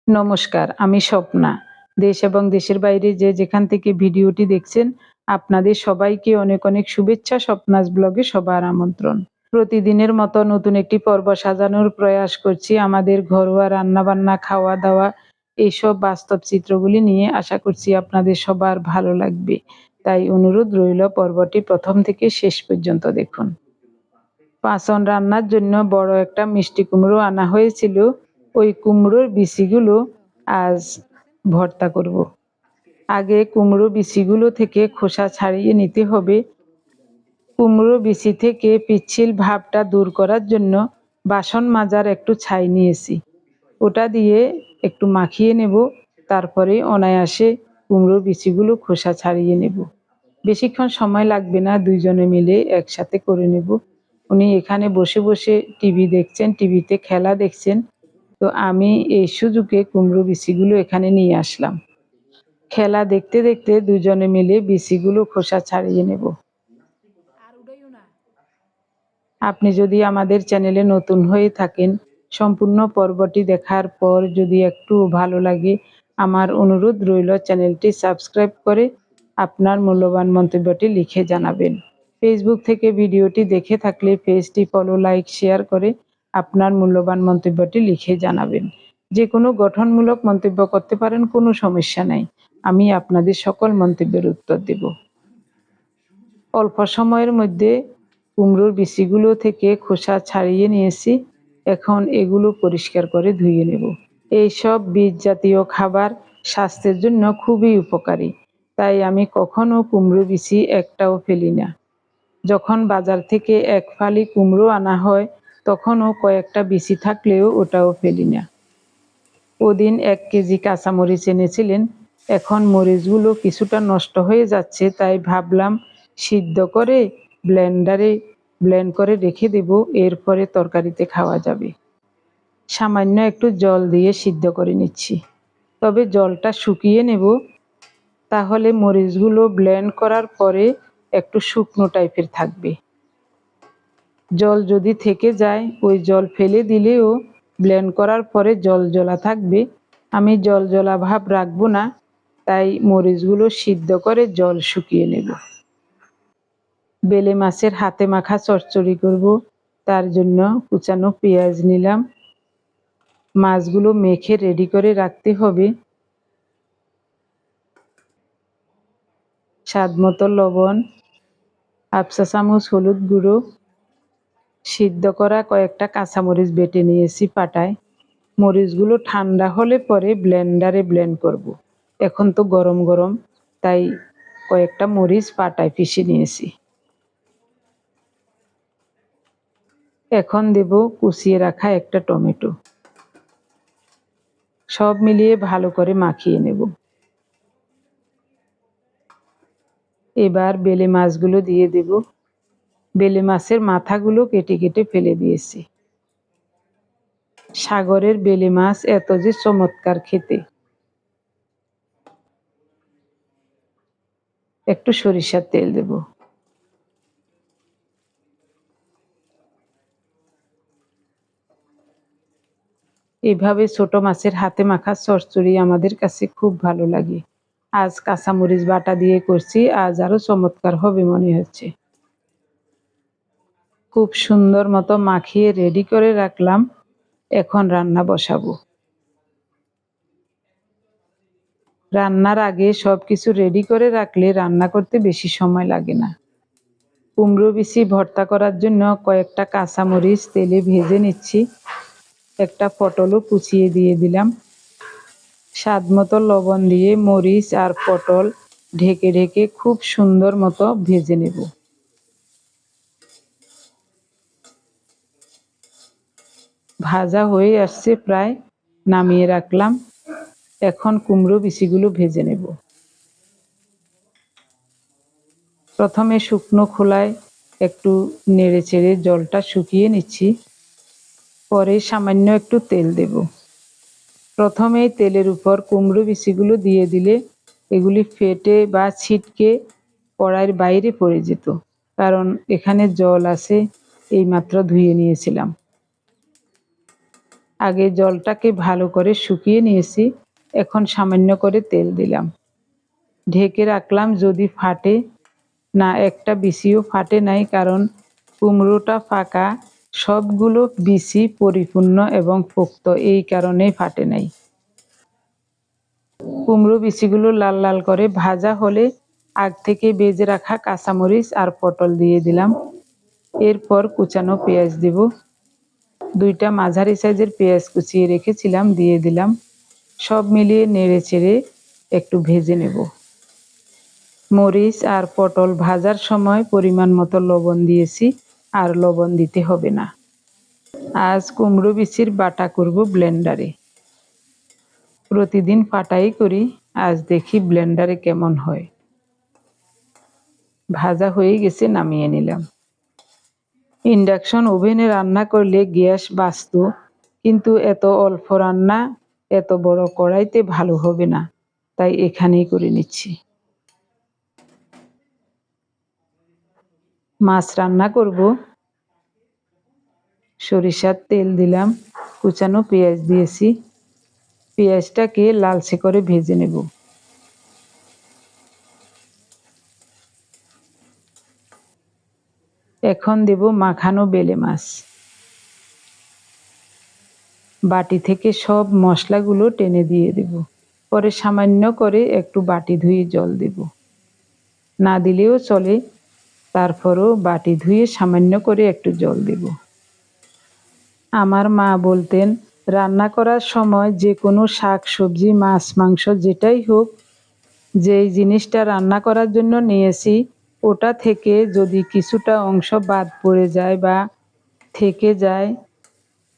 নমস্কার, আমি স্বপ্না। দেশ এবং দেশের বাইরে যে যেখান থেকে ভিডিওটি দেখছেন, আপনাদের সবাইকে অনেক অনেক শুভেচ্ছা। স্বপ্নাস ব্লগে সবার আমন্ত্রণ। প্রতিদিনের মতো নতুন একটি পর্ব সাজানোর প্রয়াস করছি আমাদের ঘরোয়া রান্নাবান্না, খাওয়া দাওয়া এইসব বাস্তব চিত্রগুলি নিয়ে। আশা করছি আপনাদের সবার ভালো লাগবে। তাই অনুরোধ রইল, পর্বটি প্রথম থেকে শেষ পর্যন্ত দেখুন। পাঁচন রান্নার জন্য বড় একটা মিষ্টি কুমড়ো আনা হয়েছিল। ওই কুমড়োর বিচিগুলো আজ ভর্তা করব। আগে কুমড়ো বিচিগুলো থেকে খোসা ছাড়িয়ে নিতে হবে। কুমড়ো বিচি থেকে পিচ্ছিল ভাবটা দূর করার জন্য বাসন মাজার একটু ছাই নিয়েছি, ওটা দিয়ে একটু মাখিয়ে নেব। তারপরে অনায়াসে কুমড়ো বিচিগুলো খোসা ছাড়িয়ে নেব। বেশিক্ষণ সময় লাগবে না, দুইজনে মিলে একসাথে করে নেব। উনি এখানে বসে বসে টিভি দেখছেন, টিভিতে খেলা দেখছেন। তো আমি এই সুযোগে কুমড়ো বিচিগুলো এখানে নিয়ে আসলাম। খেলা দেখতে দেখতে দুজনে মিলে বিচিগুলো খোসা ছাড়িয়ে নেব। আপনি যদি আমাদের চ্যানেলে নতুন হয়ে থাকেন, সম্পূর্ণ পর্বটি দেখার পর যদি একটু ভালো লাগে, আমার অনুরোধ রইল চ্যানেলটি সাবস্ক্রাইব করে আপনার মূল্যবান মন্তব্যটি লিখে জানাবেন। ফেসবুক থেকে ভিডিওটি দেখে থাকলে পেজটি ফলো, লাইক, শেয়ার করে আপনার মূল্যবান মন্তব্যটি লিখে জানাবেন। যে কোনো গঠনমূলক মন্তব্য করতে পারেন, কোনো সমস্যা নাই। আমি আপনাদের সকল মন্তব্যের উত্তর দেব। অল্প সময়ের মধ্যে কুমড়োর বিচিগুলো থেকে খোসা ছাড়িয়ে নিয়েছি। এখন এগুলো পরিষ্কার করে ধুয়ে নেব। এইসব বীজ জাতীয় খাবার স্বাস্থ্যের জন্য খুবই উপকারী, তাই আমি কখনো কুমড়ো বিচি একটাও ফেলি না। যখন বাজার থেকে এক ফালি কুমড়ো আনা হয়, তখনও কয়েকটা বিচি থাকলেও ওটাও ফেলি না। ওদিন 1 কেজি কাঁচামরিচ এনেছিলেন। এখন মরিচগুলো কিছুটা নষ্ট হয়ে যাচ্ছে, তাই ভাবলাম সিদ্ধ করে ব্লেন্ড করে রেখে দেব, এরপরে তরকারিতে খাওয়া যাবে। সামান্য একটু জল দিয়ে সিদ্ধ করে নিচ্ছি, তবে জলটা শুকিয়ে নেব, তাহলে মরিচগুলো ব্লেন্ড করার পরে একটু শুকনো টাইপের থাকবে। জল যদি থেকে যায়, ওই জল ফেলে দিলেও ব্লেন্ড করার পরে জল জলা থাকবে। আমি জল জলা ভাব রাখবো না, তাই মরিচগুলো সিদ্ধ করে জল শুকিয়ে নেব। বেলে মাছের হাতে মাখা চচ্চড়ি করব, তার জন্য কুচানো পেঁয়াজ নিলাম। মাছগুলো মেখে রেডি করে রাখতে হবে। স্বাদ মতো লবণ, হাফ চা চামচ হলুদ গুঁড়ো, সিদ্ধ করা কয়েকটা কাঁচামরিচ বেটে নিয়েছি পাটায়। মরিচগুলো ঠান্ডা হলে পরে ব্লেন্ডারে ব্লেন্ড করব। এখন তো গরম গরম, তাই কয়েকটা মরিচ পাটায় পিষে নিয়েছি। এখন দেব কুচিয়ে রাখা একটা টমেটো। সব মিলিয়ে ভালো করে মাখিয়ে নেব। এবার বেলে মাছগুলো দিয়ে দেব। বেলে মাছের মাথাগুলো কেটে কেটে ফেলে দিয়েছি। সাগরের বেলে মাছ এত যে চমৎকার খেতে। একটু সরিষার তেল দেব। এভাবে ছোট মাছের হাতে মাখা চচ্চড়ি আমাদের কাছে খুব ভালো লাগে। আজ কাঁচামরিচ বাটা দিয়ে করছি, আজ আরো চমৎকার হবে মনে হচ্ছে। খুব সুন্দর মতো মাখিয়ে রেডি করে রাখলাম। এখন রান্না বসাবো। রান্নার আগে সবকিছু রেডি করে রাখলে রান্না করতে বেশি সময় লাগে না। কুমড়ো বিচি ভর্তা করার জন্য কয়েকটা কাঁচামরিচ তেলে ভেজে নিচ্ছি। একটা পটলও কুচিয়ে দিয়ে দিলাম। স্বাদ মতো লবণ দিয়ে মরিচ আর পটল ঢেকে ঢেকে খুব সুন্দর মতো ভেজে নেব। ভাজা হয়ে আসছে প্রায়, নামিয়ে রাখলাম। এখন কুমড়ো বিচিগুলো ভেজে নেব। প্রথমে শুকনো খোলায় একটু নেড়ে চেড়ে জলটা শুকিয়ে নিচ্ছি, পরে সামান্য একটু তেল দেব। প্রথমেই তেলের উপর কুমড়ো বিচিগুলো দিয়ে দিলে এগুলি ফেটে বা ছিটকে কড়াইয়ের বাইরে পড়ে যেত, কারণ এখানে জল আছে, এইমাত্র ধুয়ে নিয়েছিলাম। আগে জলটাকে ভালো করে শুকিয়ে নিয়েছি, এখন সামান্য করে তেল দিলাম, ঢেকে রাখলাম। যদি ফাটে না, একটা বিচিও ফাটে নাই, কারণ কুমড়োটা ফাঁকা, সবগুলো বিচি পরিপূর্ণ এবং পোক্ত, এই কারণেই ফাটে নাই। কুমড়ো বিচিগুলো লাল লাল করে ভাজা হলে আগ থেকে ভেজে রাখা কাঁচামরিচ আর পটল দিয়ে দিলাম। এরপর কুচানো পেঁয়াজ দিব, 2টা মাঝারি সাইজের পেঁয়াজ কুচিয়ে রেখেছিলাম দিয়ে দিলাম। সব মিলিয়ে নেড়ে চেড়ে একটু ভেজে নেব। মরিচ আর পটল ভাজার সময় পরিমাণ মতো লবণ দিয়েছি, আর লবণ দিতে হবে না। আজ কুমড়ো বিচির বাটা করব ব্লেন্ডারে। প্রতিদিন পাটাই করি, আজ দেখি ব্লেন্ডারে কেমন হয়। ভাজা হয়ে গেছে, নামিয়ে নিলাম। ইন্ডাকশন ওভেনে রান্না করলে গ্যাস বাঁচত, কিন্তু এত অল্প রান্না এত বড় কড়াইতে ভালো হবে না, তাই এখানেই করে নিচ্ছি। মাছ রান্না করব, সরিষার তেল দিলাম, কুচানো পেঁয়াজ দিয়েছি, পেঁয়াজটাকে লালচে করে ভেজে নেব। এখন দেব মাখানো বেলে মাছ। বাটি থেকে সব মশলাগুলো টেনে দিয়ে দেব, পরে সামান্য করে একটু বাটি ধুয়ে জল দেব, না দিলেও চলে, তারপরও বাটি ধুয়ে সামান্য করে একটু জল দেব। আমার মা বলতেন, রান্না করার সময় যে কোনো শাক সবজি মাছ মাংস যেটাই হোক, যেই জিনিসটা রান্না করার জন্য নিয়েছি ওটা থেকে যদি কিছুটা অংশ বাদ পড়ে যায় বা থেকে যায়,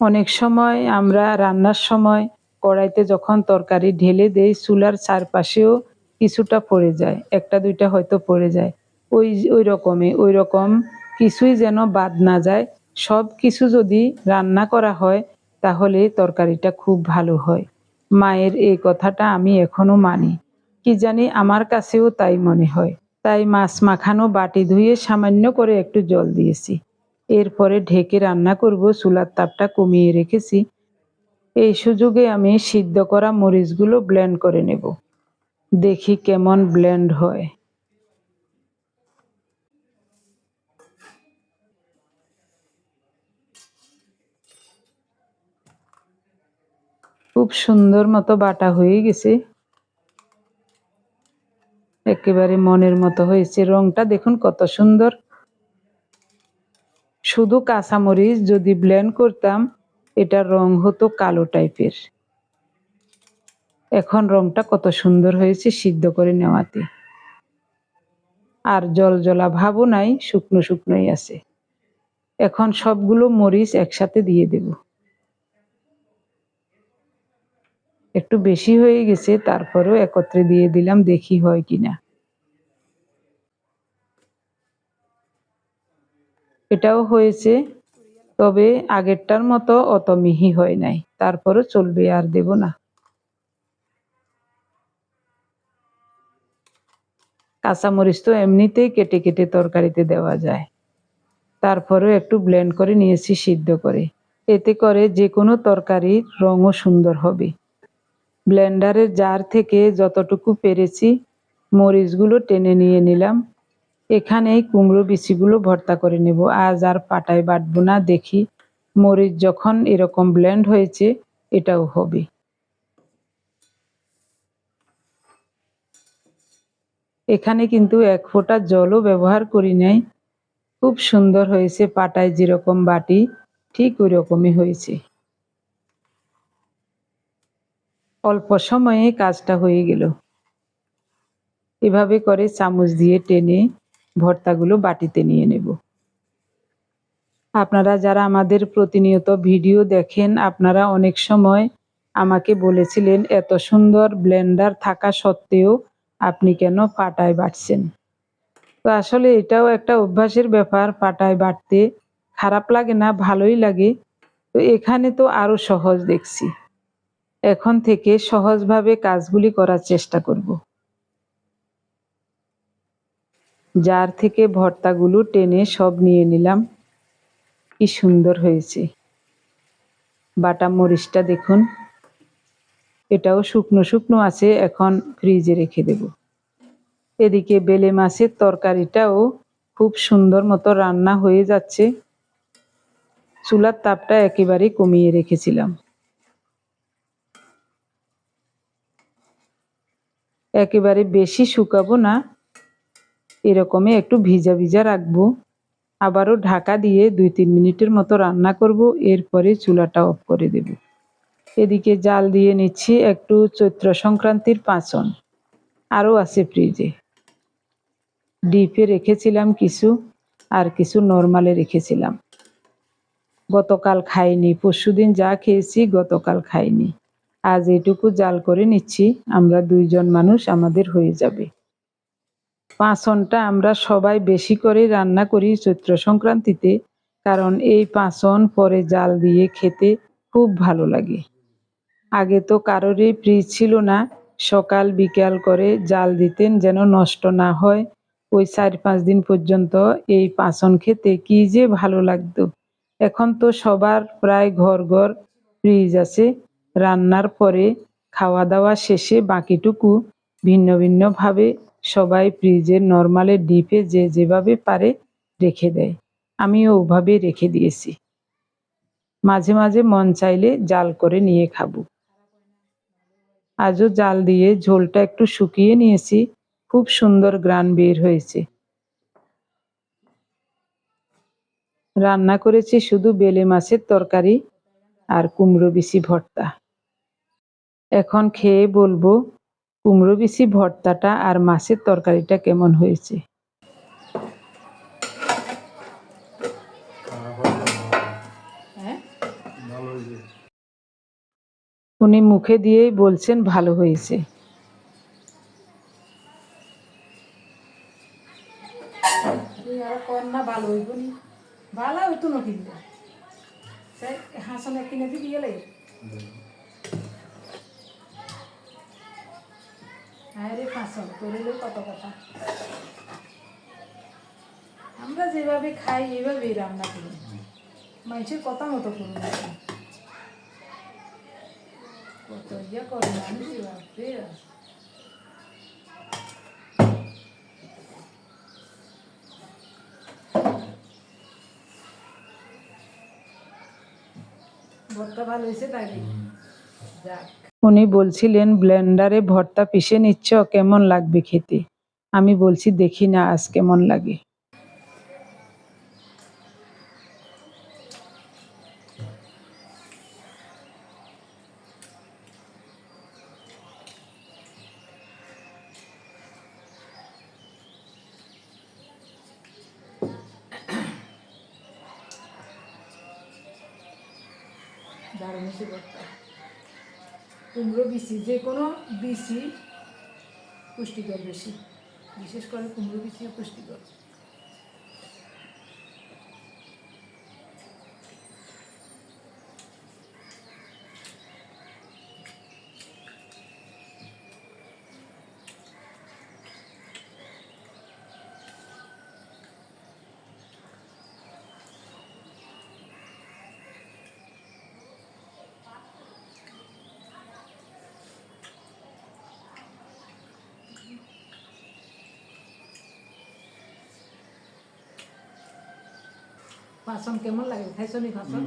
অনেক সময় আমরা রান্নার সময় কড়াইতে যখন তরকারি ঢেলে দেই চুলার চারপাশেও কিছুটা পড়ে যায়, 1টা 2টা হয়তো পড়ে যায়, ওই রকম কিছুই যেন বাদ না যায়। সব কিছু যদি রান্না করা হয় তাহলে তরকারিটা খুব ভালো হয়। মায়ের এই কথাটা আমি এখনো মানি, কি জানি আমার কাছেও তাই মনে হয়। তাই মাছ মাখানো বাটি ধুয়ে সামান্য করে একটু জল দিয়েছি। এরপরে ঢেকে রান্না করব, চুলার তাপটা কমিয়ে রেখেছি। এই সুযোগে আমি সিদ্ধ করা মরিচগুলো ব্লেন্ড করে নেব, দেখি কেমন ব্লেন্ড হয়। খুব সুন্দর মতো বাটা হয়ে গেছে, একেবারে মনের মতো হয়েছে। রংটা দেখুন কত সুন্দর। শুধু কাঁচামরিচ যদি ব্লেন্ড করতাম এটার রং হতো কালো টাইপের। এখন রংটা কত সুন্দর হয়েছে সিদ্ধ করে নেওয়াতে, আর জল জলা ভাবও নাই, শুকনো শুকনোই আছে। এখন সবগুলো মরিচ একসাথে দিয়ে দেব। একটু বেশি হয়ে গেছে, তারপরেও একত্রে দিয়ে দিলাম, দেখি হয় কিনা। এটাও হয়েছে, তবে আগেরটার মতো অত মিহি হয় নাই, তারপরও চলবে, আর দেব না। কাঁচামরিচ তো এমনিতেই কেটে কেটে তরকারিতে দেওয়া যায়, তারপরেও একটু ব্লেন্ড করে নিয়েছি সিদ্ধ করে, এতে করে যে কোনো তরকারির রঙও সুন্দর হবে। ব্লেন্ডারের জার থেকে যতটুকু পেরেছি মরিচগুলো টেনে নিয়ে নিলাম। এখানেই কুমড়ো বিচিগুলো ভর্তা করে নেব, আজ আর পাটায় বাটবো না। দেখি মরিচ যখন এরকম ব্লেন্ড হয়েছে এটাও হবে। এখানে কিন্তু 1 ফোঁটা জলও ব্যবহার করি নাই, খুব সুন্দর হয়েছে। পাটায় যেরকম বাটি ঠিক ওই রকমই হয়েছে। অল্প সময়ে কাজটা হয়ে গেল। এভাবে করে চামচ দিয়ে টেনে ভর্তাগুলো বাটিতে নিয়ে নেব। আপনারা যারা আমাদের প্রতিনিয়ত ভিডিও দেখেন, আপনারা অনেক সময় আমাকে বলেছিলেন এত সুন্দর ব্লেন্ডার থাকা সত্ত্বেও আপনি কেন পাটায় বাটছেন। তো আসলে এটাও একটা অভ্যাসের ব্যাপার, পাটায় বাটতে খারাপ লাগে না, ভালোই লাগে। তো এখানে তো আরো সহজ দেখছি, এখন থেকে সহজভাবে কাজগুলি করার চেষ্টা করব। জার থেকে ভর্তাগুলো টেনে সব নিয়ে নিলাম, কি সুন্দর হয়েছে। বাটা মরিচটা দেখুন, এটাও শুকনো শুকনো আছে, এখন ফ্রিজে রেখে দেব। এদিকে বেলে মাছের তরকারিটাও খুব সুন্দর মতো রান্না হয়ে যাচ্ছে। চুলার তাপটা একেবারে কমিয়ে রেখেছিলাম। একেবারে বেশি শুকাবো না, এরকমই একটু ভিজা ভিজা রাখবো। আবারও ঢাকা দিয়ে 2-3 মিনিটের মতো রান্না করব, এরপরে চুলাটা অফ করে দেব। এদিকে জাল দিয়ে নিচ্ছি একটু চৈত্র সংক্রান্তির পাঁচন, আরও আছে ফ্রিজে। ডিপে রেখেছিলাম কিছু, আর কিছু নর্মালে রেখেছিলাম। গতকাল খাইনি, পরশুদিন যা খেয়েছি গতকাল খাইনি। আজ এটুকু জাল করে নিচ্ছি, আমরা 2 জন মানুষ, আমাদের হয়ে যাবে। পাঁচনটা আমরা সবাই বেশি করে রান্না করি চৈত্র সংক্রান্তিতে, কারণ এই পাঁচন পরে জাল দিয়ে খেতে খুব ভালো লাগে। আগে তো কারোরই ফ্রিজ ছিল না, সকাল বিকাল করে জাল দিতেন যেন নষ্ট না হয়। ওই 4-5 দিন পর্যন্ত এই পাঁচন খেতে কি যে ভালো লাগতো। এখন তো সবার প্রায় ঘর ঘর ফ্রিজ আছে। রান্নার পরে খাওয়া দাওয়া শেষে বাকিটুকু ভিন্ন ভিন্নভাবে সবাই ফ্রিজের নর্মালের ডিপে যে যেভাবে পারে রেখে দেয়, আমিও ওভাবেই রেখে দিয়েছি। মাঝে মাঝে মন চাইলে জাল করে নিয়ে খাবো। আজও জাল দিয়ে ঝোলটা একটু শুকিয়ে নিয়েছি, খুব সুন্দর গ্রান বের হয়েছে। রান্না করেছি শুধু বেলে মাছের তরকারি আর কুমড়ো বিচি ভর্তা। এখন খেয়ে বলবো কুমড়ো বিচি ভর্তাটা আর মাছের তরকারিটা কেমন হয়েছে। উনি মুখে দিয়েই বলছেন ভালো হয়েছে। ভালো হইব নি, ভালো হইতো না কিন্তু হাসনে কিনে দিবি গেলে। আরে হাসন করলে কত কথা, আমরা যেভাবে খাই এইভাবেই রান্না করি, মানুষের কথা মতো করুন কত ইয়া করে মানুষ। ভর্তা ভালো হয়েছে তাই যাক। উনি বলছিলেন ব্লেন্ডারে ভর্তা পিষে নিচ্ছ, কেমন লাগবে খেতে। আমি বলছি দেখি না আজ কেমন লাগে। দারুণ হয়েছে ভর্তা। কুমড়ো বিচি, যে কোনো বিচি পুষ্টিকর বেশি, বিশেষ করে কুমড়ো বিচিও পুষ্টিকর। পাঁচন কেমন লাগে, খাইছো নি পাঁচন?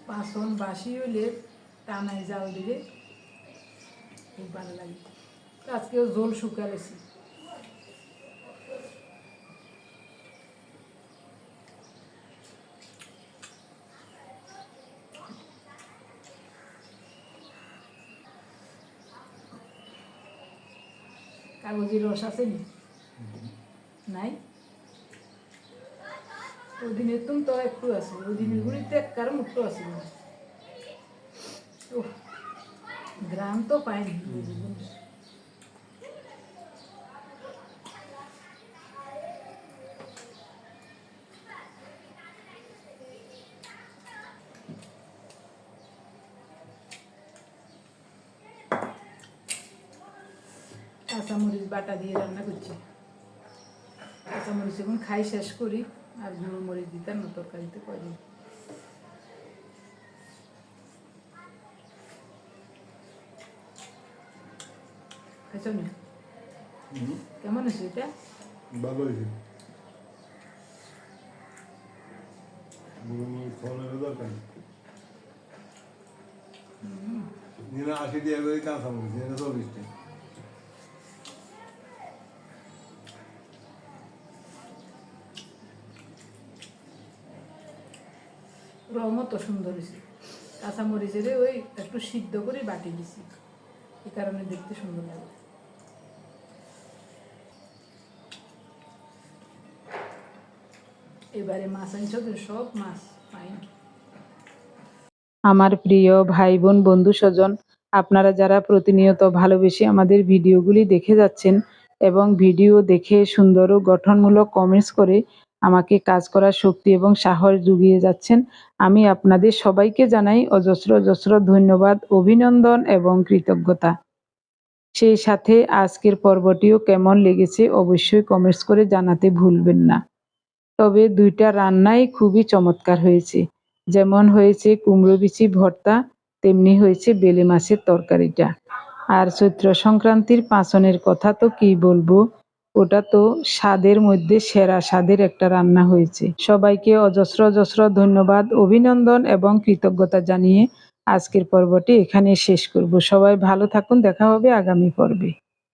পাঁচন বাসি হইলে টানায় জাল দিলে খুব ভালো লাগে। আজকেও ঝোল শুকারেছি। কাগজি রস আছে নি? নাই? ওই দিনের তুমি তো একটু আছে, ওই দিনের গুলিতে একটার মুক্ত আছে। গ্রাম তো পাইনি। কাঁচামরিচ বাটা দিয়ে রান্না করছি। কাঁচামরিচ এখন খাই শেষ করি, আর গুঁড়ো মরিচ দিতাম না তরকারিতে কদিন। খাইছ না? কেমন আছে এটা? ভালো হয়েছে। ফলের দরকার নিলে 80 টাকা করে কাঁচামরিচ, নিলে 40 টাকা। রঙও তো সুন্দর হয়েছে। কাঁচামরিচের ওই একটু সিদ্ধ করে বাটি দিছি, এই কারণে দেখতে সুন্দর লাগে। এবারে মাছ আনছো তো, সব মাছ পাইনি। আমার প্রিয় ভাই বোন বন্ধু স্বজন, আপনারা যারা প্রতিনিয়ত ভালোবেসে আমাদের ভিডিওগুলি দেখে যাচ্ছেন এবং ভিডিও দেখে সুন্দর ও গঠনমূলক কমেন্টস করে আমাকে কাজ করার শক্তি এবং সাহস জুগিয়ে যাচ্ছেন, আমি আপনাদের সবাইকে জানাই অজস্র অজস্র ধন্যবাদ, অভিনন্দন এবং কৃতজ্ঞতা। সেই সাথে আজকের পর্বটিও কেমন লেগেছে অবশ্যই কমেন্টস করে জানাতে ভুলবেন না। তবে দুইটা রান্নাই খুবই চমৎকার হয়েছে। যেমন হয়েছে কুমড়ো বিচি ভর্তা, তেমনি হয়েছে বেলে মাছের তরকারিটা। আর চৈত্র সংক্রান্তির পাঁচনের কথা তো কি বলবো, ওটা তো স্বাদের মধ্যে সেরা স্বাদের একটা রান্না হয়েছে। সবাইকে অজস্র অজস্র ধন্যবাদ, অভিনন্দন এবং কৃতজ্ঞতা জানিয়ে আজকের পর্বটি এখানে শেষ করব। সবাই ভালো থাকুন, দেখা হবে আগামী পর্বে।